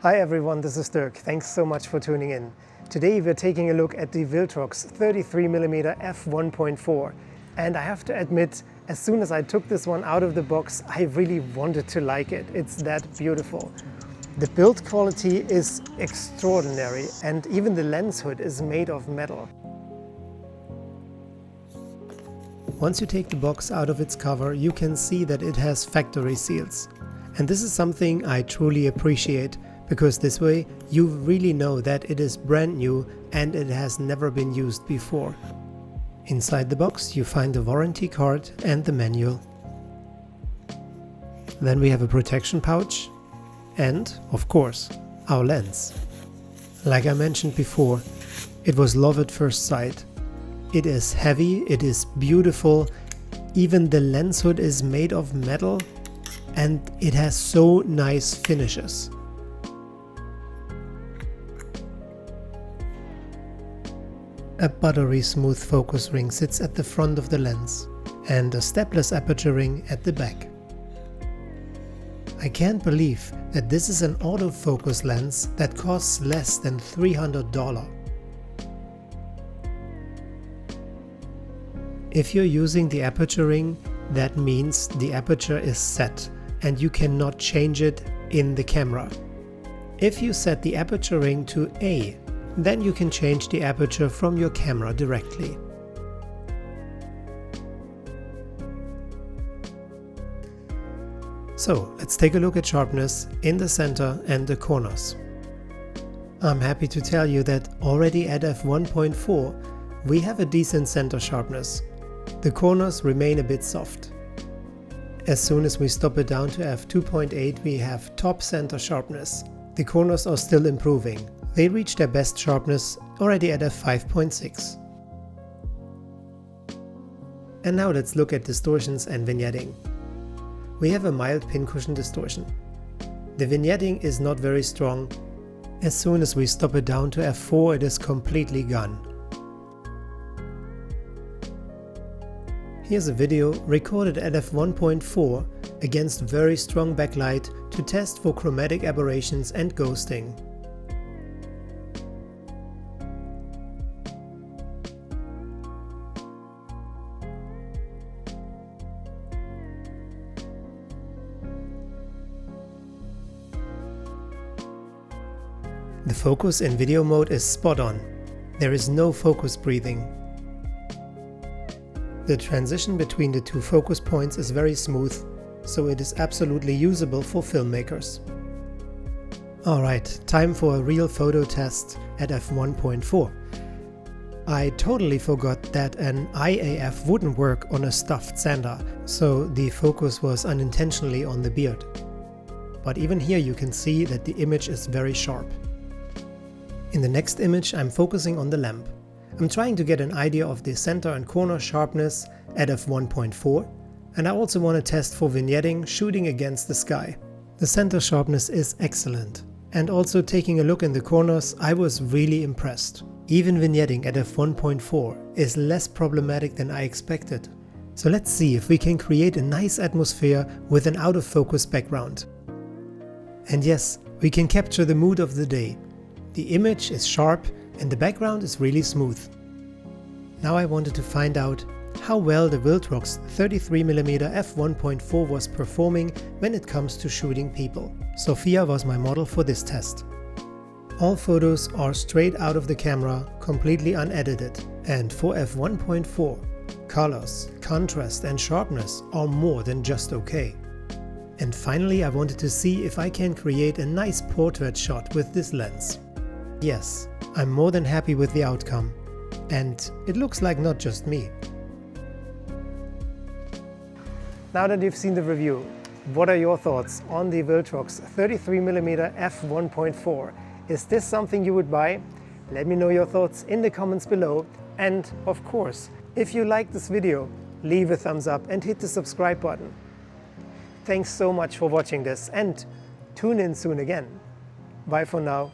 Hi everyone, this is Dirk. Thanks so much for tuning in. Today we're taking a look at the Viltrox 33mm f1.4, and I have to admit, as soon as I took this one out of the box, I really wanted to like it. It's that beautiful. The build quality is extraordinary, and even the lens hood is made of metal. Once you take the box out of its cover, you can see that it has factory seals. And this is something I truly appreciate, because this way you really know that it is brand new and it has never been used before. Inside the box you find the warranty card and the manual. Then we have a protection pouch and, of course, our lens. Like I mentioned before, it was love at first sight. It is heavy, it is beautiful, even the lens hood is made of metal and it has so nice finishes. A buttery smooth focus ring sits at the front of the lens and a stepless aperture ring at the back. I can't believe that this is an autofocus lens that costs less than $300. If you're using the aperture ring, that means the aperture is set and you cannot change it in the camera. If you set the aperture ring to A, then you can change the aperture from your camera directly. So let's take a look at sharpness in the center and the corners. I'm happy to tell you that already at f1.4 we have a decent center sharpness. The corners remain a bit soft. As soon as we stop it down to f2.8 we have top center sharpness. The corners are still improving. They reach their best sharpness already at f5.6. And now let's look at distortions and vignetting. We have a mild pincushion distortion. The vignetting is not very strong. As soon as we stop it down to f4 it is completely gone. Here's a video recorded at f1.4 against very strong backlight to test for chromatic aberrations and ghosting. The focus in video mode is spot on. There is no focus breathing. The transition between the two focus points is very smooth, so it is absolutely usable for filmmakers. Alright, time for a real photo test at f1.4. I totally forgot that an IAF wouldn't work on a stuffed sander, so the focus was unintentionally on the beard. But even here you can see that the image is very sharp. In the next image I'm focusing on the lamp. I'm trying to get an idea of the center and corner sharpness at f1.4, and I also want to test for vignetting shooting against the sky. The center sharpness is excellent, and also taking a look in the corners I was really impressed. Even vignetting at f1.4 is less problematic than I expected. So let's see if we can create a nice atmosphere with an out of focus background. And yes, we can capture the mood of the day. The image is sharp and the background is really smooth. Now I wanted to find out how well the Viltrox 33mm f1.4 was performing when it comes to shooting people. Sophia was my model for this test. All photos are straight out of the camera, completely unedited, and for f1.4, colors, contrast and sharpness are more than just okay. And finally I wanted to see if I can create a nice portrait shot with this lens. Yes, I'm more than happy with the outcome, and it looks like not just me. Now that you've seen the review, what are your thoughts on the Viltrox 33mm f1.4? Is this something you would buy? Let me know your thoughts in the comments below, and of course, if you like this video, leave a thumbs up and hit the subscribe button. Thanks so much for watching this, and tune in soon again. Bye for now.